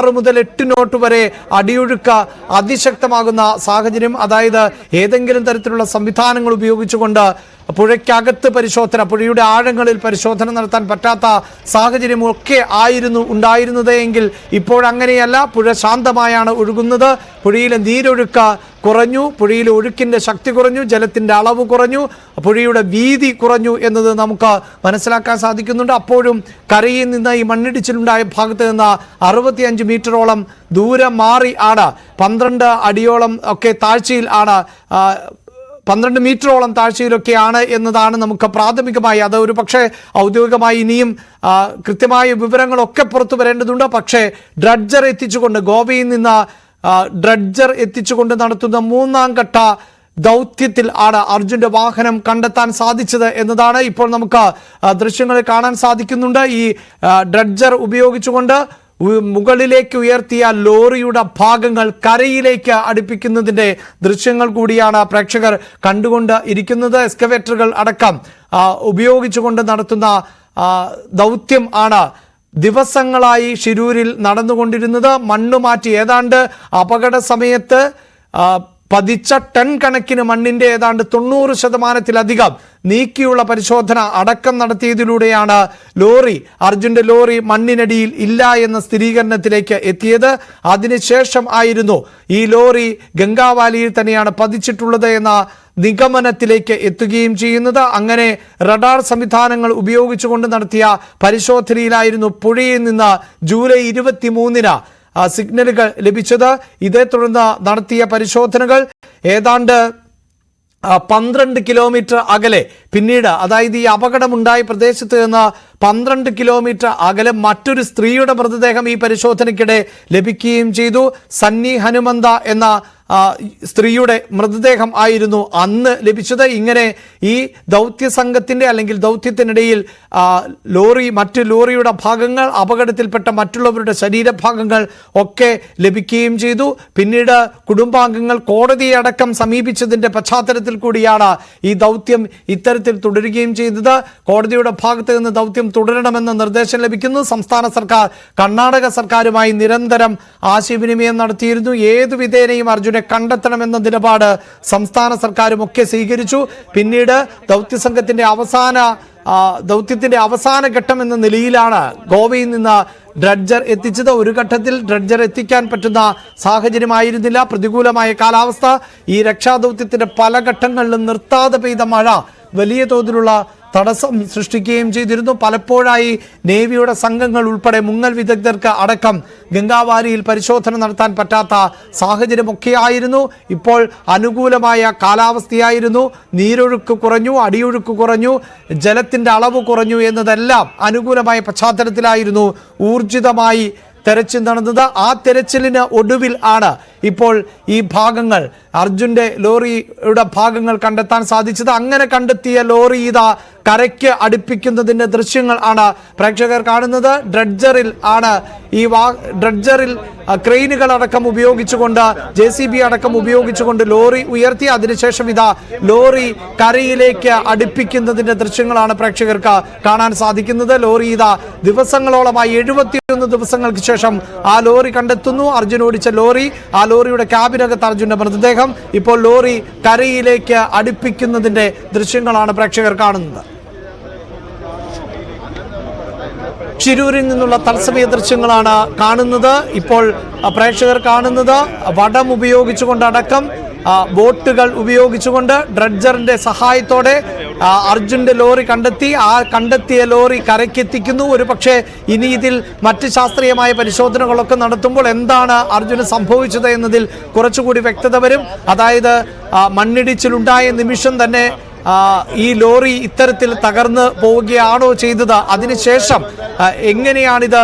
6 മുതൽ 8 നോട്ട് വരെ അടിയൊഴുക്ക് അതിശക്തമാകുന്ന സാഹചര്യം. അതായത് ഏതെങ്കിലും തരത്തിലുള്ള സംവിധാനങ്ങൾ ഉപയോഗിച്ചുകൊണ്ട് പുഴയ്ക്കകത്ത് പരിശോധന, പുഴയുടെ ആഴങ്ങളിൽ പരിശോധന നടത്താൻ പറ്റാത്ത സാഹചര്യമൊക്കെ ആയിരുന്നു ഉണ്ടായിരുന്നത് എങ്കിൽ ഇപ്പോഴങ്ങനെയല്ല. പുഴ ശാന്തമായാണ് ഒഴുകുന്നത്. പുഴയിലെ നീരൊഴുക്ക് കുറഞ്ഞു, പുഴയിലെ ഒഴുക്കിൻ്റെ ശക്തി കുറഞ്ഞു, ജലത്തിൻ്റെ അളവ് കുറഞ്ഞു, പുഴയുടെ വീതി കുറഞ്ഞു എന്നത് നമുക്ക് മനസ്സിലാക്കാൻ സാധിക്കുന്നുണ്ട്. അപ്പോഴും കരയിൽ നിന്ന് ഈ മണ്ണിടിച്ചിലുണ്ടായ ഭാഗത്ത് നിന്ന് 65 മീറ്ററോളം ദൂരം മാറി ആണ്, 12 അടിയോളം ഒക്കെ താഴ്ചയിൽ ആണ്, 12 മീറ്ററോളം താഴ്ചയിലൊക്കെയാണ് എന്നതാണ് നമുക്ക് പ്രാഥമികമായി. അത് ഒരു പക്ഷേ ഔദ്യോഗികമായി ഇനിയും കൃത്യമായ വിവരങ്ങളൊക്കെ പുറത്തു വരേണ്ടതുണ്ട്. പക്ഷേ ഡ്രഡ്ജർ എത്തിച്ചുകൊണ്ട്, ഗോവയിൽ നിന്ന് ഡ്രഡ്ജർ എത്തിച്ചുകൊണ്ട് നടത്തുന്ന 3ാം ഘട്ട ദൗത്യത്തിൽ ആണ് അർജുന്റെ വാഹനം കണ്ടെത്താൻ സാധിച്ചത് എന്നതാണ് ഇപ്പോൾ നമുക്ക് ദൃശ്യങ്ങളിൽ കാണാൻ സാധിക്കുന്നുണ്ട്. ഈ ഡ്രഡ്ജർ ഉപയോഗിച്ചുകൊണ്ട് മുകളിലേക്ക് ഉയർത്തിയ ലോറിയുടെ ഭാഗങ്ങൾ കരയിലേക്ക് അടുപ്പിക്കുന്നതിൻ്റെ ദൃശ്യങ്ങൾ കൂടിയാണ് പ്രേക്ഷകർ കണ്ടുകൊണ്ട് ഇരിക്കുന്നത്. എക്സ്കവേറ്ററുകൾ അടക്കം ഉപയോഗിച്ചുകൊണ്ട് നടത്തുന്ന ദൗത്യം ആണ് ദിവസങ്ങളായി ഷിരൂരിൽ നടന്നുകൊണ്ടിരുന്നത്. മണ്ണുമാറ്റി ഏതാണ്ട് അപകട സമയത്ത് പതിച്ച ടൺ കണക്കിന് മണ്ണിൻ്റെ ഏതാണ്ട് 90% നീക്കിയുള്ള പരിശോധന അടക്കം നടത്തിയതിലൂടെയാണ് അർജുന്റെ ലോറി മണ്ണിനടിയിൽ ഇല്ല എന്ന സ്ഥിരീകരണത്തിലേക്ക് എത്തിയത്. അതിനുശേഷം ആയിരുന്നു ഈ ലോറി ഗംഗാവാലിയിൽ തന്നെയാണ് പതിച്ചിട്ടുള്ളത് എന്ന നിഗമനത്തിലേക്ക് എത്തുകയും ചെയ്യുന്നത്. അങ്ങനെ റഡാർ സംവിധാനങ്ങൾ ഉപയോഗിച്ചുകൊണ്ട് നടത്തിയ പരിശോധനയിലായിരുന്നു പുഴയിൽ നിന്ന് ജൂലൈ 23-ന് സിഗ്നലുകൾ ലഭിച്ചത്. ഇതേ തുടർന്ന് നടത്തിയ പരിശോധനകൾ ഏതാണ്ട് 12 കിലോമീറ്റർ അകലെ, പിന്നീട് അതായത് ഈ അപകടമുണ്ടായ പ്രദേശത്ത് നിന്ന് 12 കിലോമീറ്റർ അകലെ മറ്റൊരു സ്ത്രീയുടെ മൃതദേഹം ഈ പരിശോധനയ്ക്കിടെ ലഭിക്കുകയും ചെയ്തു. സന്നി ഹനുമന്ത എന്ന സ്ത്രീയുടെ മൃതദേഹം ആയിരുന്നു അന്ന് ലഭിച്ചത്. ഇങ്ങനെ ഈ ദൗത്യ സംഘത്തിൻ്റെ അല്ലെങ്കിൽ ദൗത്യത്തിനിടയിൽ മറ്റു ലോറിയുടെ ഭാഗങ്ങൾ, അപകടത്തിൽപ്പെട്ട മറ്റുള്ളവരുടെ ശരീരഭാഗങ്ങൾ ഒക്കെ ലഭിക്കുകയും ചെയ്തു. പിന്നീട് കുടുംബാംഗങ്ങൾ കോടതിയെ അടക്കം സമീപിച്ചതിൻ്റെ പശ്ചാത്തലത്തിൽ കൂടിയാണ് ഈ ദൗത്യം ഇത്തരത്തിൽ തുടരുകയും ചെയ്തത്. കോടതിയുടെ ഭാഗത്ത് നിന്ന് ദൗത്യം തുടരണമെന്ന നിർദ്ദേശം ലഭിക്കുന്നു. സംസ്ഥാന സർക്കാർ കർണാടക സർക്കാരുമായി നിരന്തരം ആശയവിനിമയം നടത്തിയിരുന്നു. ഏതു വിധേനയും അർജുനെ കണ്ടെത്തണമെന്ന നിലപാട് സംസ്ഥാന സർക്കാരും ഒക്കെ സ്വീകരിച്ചു. പിന്നീട് ദൗത്യത്തിന്റെ അവസാന ഘട്ടം എന്ന നിലയിലാണ് ഗോവയിൽ നിന്ന് ഡ്രഡ്ജർ എത്തിച്ചത്. ഒരു ഘട്ടത്തിൽ ഡ്രഡ്ജർ എത്തിക്കാൻ പറ്റുന്ന സാഹചര്യമായിരുന്നില്ല. പ്രതികൂലമായ കാലാവസ്ഥ, ഈ രക്ഷാദൗത്യത്തിന്റെ പല ഘട്ടങ്ങളിലും നിർത്താതെ പെയ്ത മഴ വലിയ തോതിലുള്ള തടസ്സം സൃഷ്ടിക്കുകയും ചെയ്തിരുന്നു. പലപ്പോഴായി നേവിയുടെ സംഘങ്ങൾ ഉൾപ്പെടെ മുങ്ങൽ വിദഗ്ധർക്ക് അടക്കം ഗംഗാവാലിയിൽ പരിശോധന നടത്താൻ പറ്റാത്ത സാഹചര്യമൊക്കെയായിരുന്നു. ഇപ്പോൾ അനുകൂലമായ കാലാവസ്ഥയായിരുന്നു. നീരൊഴുക്ക് കുറഞ്ഞു, അടിയൊഴുക്ക് കുറഞ്ഞു, ജലത്തിൻ്റെ അളവ് കുറഞ്ഞു എന്നതെല്ലാം അനുകൂലമായ പശ്ചാത്തലത്തിലായിരുന്നു ഊർജിതമായി തെരച്ചിൽ നടന്നത്. ആ തെരച്ചിലിന് ഒടുവിൽ ആണ് ഇപ്പോൾ ഈ ഭാഗങ്ങൾ, അർജുന്റെ ലോറിയുടെ ഭാഗങ്ങൾ കണ്ടെത്താൻ സാധിച്ചത്. അങ്ങനെ കണ്ടെത്തിയ ലോറി ഇതാ കരയ്ക്ക് അടുപ്പിക്കുന്നതിൻ്റെ ദൃശ്യങ്ങൾ ആണ് പ്രേക്ഷകർ കാണുന്നത്. ഡ്രഡ്ജറിൽ ക്രെയിനുകൾ അടക്കം ഉപയോഗിച്ചുകൊണ്ട്, JCB അടക്കം ഉപയോഗിച്ചുകൊണ്ട് ലോറി ഉയർത്തി. അതിനുശേഷം ഇതാ ലോറി കരയിലേക്ക് അടുപ്പിക്കുന്നതിൻ്റെ ദൃശ്യങ്ങളാണ് പ്രേക്ഷകർക്ക് കാണാൻ സാധിക്കുന്നത്. ലോറി ഇതാ ദിവസങ്ങളോളമായി 71 ദിവസങ്ങൾക്ക് ശേഷം ആ ലോറി കണ്ടെത്തുന്നു. അർജുൻ ഓടിച്ച ലോറി, ആ ലോറിയുടെ ക്യാബിനകത്ത് അർജുന്റെ മൃതദേഹം. ഇപ്പോൾ ലോറി കരയിലേക്ക് അടുപ്പിക്കുന്നതിൻ്റെ ദൃശ്യങ്ങളാണ് പ്രേക്ഷകർ കാണുന്നത്. ഷിരൂരിൽ നിന്നുള്ള തത്സമയ ദൃശ്യങ്ങളാണ് കാണുന്നത്. ഇപ്പോൾ പ്രേക്ഷകർ കാണുന്നത് വടം ഉപയോഗിച്ചുകൊണ്ടടക്കം ബോട്ടുകൾ ഉപയോഗിച്ചുകൊണ്ട് ഡ്രഡ്ജറിന്റെ സഹായത്തോടെ അർജുന്റെ ലോറി കണ്ടെത്തി. ആ കണ്ടെത്തിയ ലോറി കരയ്ക്കെത്തിക്കുന്നു. ഒരു പക്ഷേ ഇനി ഇതിൽ മറ്റ് ശാസ്ത്രീയമായ പരിശോധനകളൊക്കെ നടത്തുമ്പോൾ എന്താണ് അർജുന് സംഭവിച്ചത് എന്നതിൽ കുറച്ചുകൂടി വ്യക്തത വരും. അതായത് മണ്ണിടിച്ചിലുണ്ടായ നിമിഷം തന്നെ ഈ ലോറി ഇത്തരത്തിൽ തകർന്ന് പോവുകയാണോ ചെയ്തത്, അതിനുശേഷം എങ്ങനെയാണിത്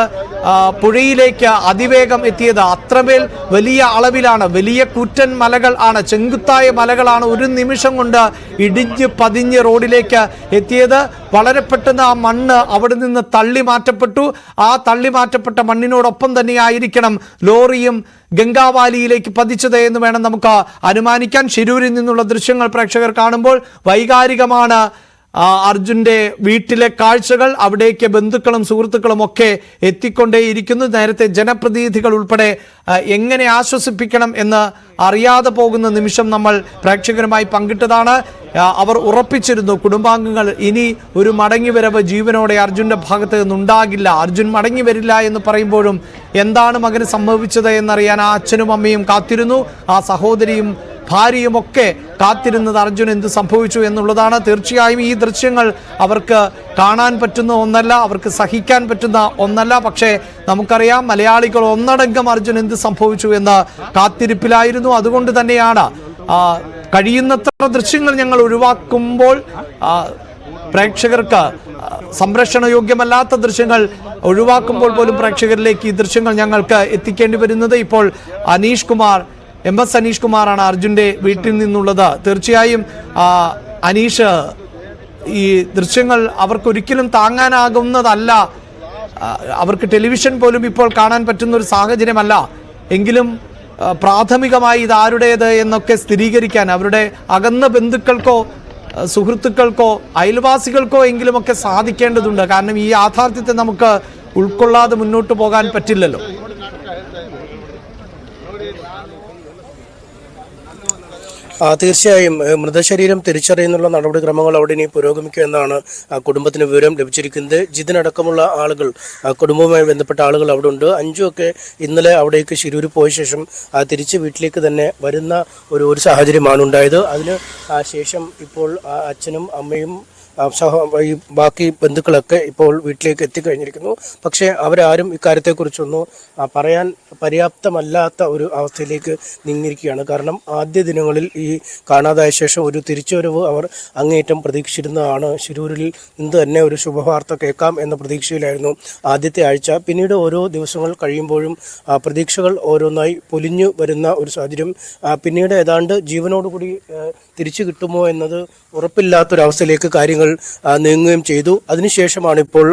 പുഴയിലേക്ക് അതിവേഗം എത്തിയത്? അത്രമേൽ വലിയ അളവിലാണ്, വലിയ കൂറ്റൻ മലകൾ ആണ്, ചെങ്കുത്തായ മലകളാണ് ഒരു നിമിഷം കൊണ്ട് ഇടിഞ്ഞ് പതിഞ്ഞ് റോഡിലേക്ക് എത്തിയത്. വളരെ പെട്ടെന്ന് ആ മണ്ണ് അവിടെ നിന്ന് തള്ളി മാറ്റപ്പെട്ടു. ആ തള്ളി മാറ്റപ്പെട്ട മണ്ണിനോടൊപ്പം തന്നെ ആയിരിക്കണം ലോറിയും ഗംഗാവാലിയിലേക്ക് പതിച്ചത് എന്ന് വേണം നമുക്ക് അനുമാനിക്കാൻ. ഷിരൂരിൽ നിന്നുള്ള ദൃശ്യങ്ങൾ പ്രേക്ഷകർ കാണുമ്പോൾ വൈകാരികമാണ് അർജുൻ്റെ വീട്ടിലെ കാഴ്ചകൾ, അവിടേക്ക് ബന്ധുക്കളും സുഹൃത്തുക്കളും ഒക്കെ എത്തിക്കൊണ്ടേയിരിക്കുന്നു. നേരത്തെ ജനപ്രതിനിധികൾ ഉൾപ്പെടെ എങ്ങനെ ആശ്വസിപ്പിക്കണം എന്ന് അറിയാതെ പോകുന്ന നിമിഷം നമ്മൾ പ്രേക്ഷകരുമായി പങ്കിട്ടതാണ്. അവർ ഉറപ്പിച്ചിരുന്നു, കുടുംബാംഗങ്ങൾ ഇനി ഒരു മടങ്ങിവരവ് ജീവനോടെ അർജുൻ്റെ ഭാഗത്ത് നിന്നുണ്ടാകില്ല, അർജുൻ മടങ്ങി വരില്ല എന്ന് പറയുമ്പോഴും എന്താണ് മകന് സംഭവിച്ചത് എന്നറിയാൻ ആ അച്ഛനും അമ്മയും കാത്തിരുന്നു. ആ സഹോദരിയും ഭാര്യയുമൊക്കെ കാത്തിരുന്നത് അർജുൻ എന്ത് സംഭവിച്ചു എന്നുള്ളതാണ്. തീർച്ചയായും ഈ ദൃശ്യങ്ങൾ അവർക്ക് കാണാൻ പറ്റുന്ന ഒന്നല്ല, അവർക്ക് സഹിക്കാൻ പറ്റുന്ന ഒന്നല്ല. പക്ഷേ നമുക്കറിയാം, മലയാളികൾ ഒന്നടങ്കം അർജുൻ എന്ത് സംഭവിച്ചു എന്ന് കാത്തിരിപ്പിലായിരുന്നു. അതുകൊണ്ട് തന്നെയാണ് കഴിയുന്നത്ര ദൃശ്യങ്ങൾ ഞങ്ങൾ ഒഴിവാക്കുമ്പോൾ പ്രേക്ഷകർക്ക് സംരക്ഷണ യോഗ്യമല്ലാത്ത ദൃശ്യങ്ങൾ ഒഴിവാക്കുമ്പോൾ പോലും പ്രേക്ഷകരിലേക്ക് ഈ ദൃശ്യങ്ങൾ ഞങ്ങൾക്ക് എത്തിക്കേണ്ടി വരുന്നത്. ഇപ്പോൾ MS അനീഷ് കുമാറാണ് അർജുൻ്റെ വീട്ടിൽ നിന്നുള്ളത്. തീർച്ചയായും അനീഷ്, ഈ ദൃശ്യങ്ങൾ അവർക്കൊരിക്കലും താങ്ങാനാകുന്നതല്ല. അവർക്ക് ടെലിവിഷൻ പോലും ഇപ്പോൾ കാണാൻ പറ്റുന്ന ഒരു സാഹചര്യമല്ല. എങ്കിലും പ്രാഥമികമായി ഇത് ആരുടേത് എന്നൊക്കെ സ്ഥിരീകരിക്കാൻ അവരുടെ അകന്ന ബന്ധുക്കൾക്കോ സുഹൃത്തുക്കൾക്കോ അയൽവാസികൾക്കോ എങ്കിലുമൊക്കെ സാധിക്കേണ്ടതുണ്ട്. കാരണം ഈ യാഥാർത്ഥ്യത്തെ നമുക്ക് ഉൾക്കൊള്ളാതെ മുന്നോട്ട് പോകാൻ പറ്റില്ലല്ലോ. തീർച്ചയായും മൃതശരീരം തിരിച്ചറിയുന്നുള്ള നടപടിക്രമങ്ങൾ അവിടെ ഇനി പുരോഗമിക്കുമെന്നാണ് കുടുംബത്തിന് വിവരം ലഭിച്ചിരിക്കുന്നത്. ജിതിനടക്കമുള്ള ആളുകൾ, കുടുംബവുമായി ബന്ധപ്പെട്ട ആളുകൾ അവിടെ ഉണ്ട്. അഞ്ചുമൊക്കെ ഇന്നലെ അവിടേക്ക് ശിരൂർ പോയ ശേഷം തിരിച്ച് വീട്ടിലേക്ക് തന്നെ വരുന്ന ഒരു സാഹചര്യമാണ് ഉണ്ടായത്. അതിന് ശേഷം ഇപ്പോൾ അച്ഛനും അമ്മയും ഈ ബാക്കി ബന്ധുക്കളൊക്കെ ഇപ്പോൾ വീട്ടിലേക്ക് എത്തിക്കഴിഞ്ഞിരിക്കുന്നു. പക്ഷേ അവരാരും ഇക്കാര്യത്തെക്കുറിച്ചൊന്നും പറയാൻ പര്യാപ്തമല്ലാത്ത ഒരു അവസ്ഥയിലേക്ക് നീങ്ങിയിരിക്കുകയാണ്. കാരണം ആദ്യ ദിനങ്ങളിൽ ഈ കാണാതായ ശേഷം ഒരു തിരിച്ചുവരവ് അവർ അങ്ങേയറ്റം പ്രതീക്ഷിച്ചിരുന്നതാണ്. ശിരൂരിൽ നിന്ന് തന്നെ ഒരു ശുഭവാർത്ത കേൾക്കാം എന്ന പ്രതീക്ഷയിലായിരുന്നു ആദ്യത്തെ ആഴ്ച. പിന്നീട് ഓരോ ദിവസങ്ങൾ കഴിയുമ്പോഴും പ്രതീക്ഷകൾ ഓരോന്നായി പൊലിഞ്ഞു വരുന്ന ഒരു സാഹചര്യം. പിന്നീട് ഏതാണ്ട് ജീവനോടുകൂടി തിരിച്ചു കിട്ടുമോ എന്നത് ഉറപ്പില്ലാത്തൊരവസ്ഥയിലേക്ക് കാര്യങ്ങൾ നീങ്ങുകയും ചെയ്തു. അതിനുശേഷമാണ് ഇപ്പോൾ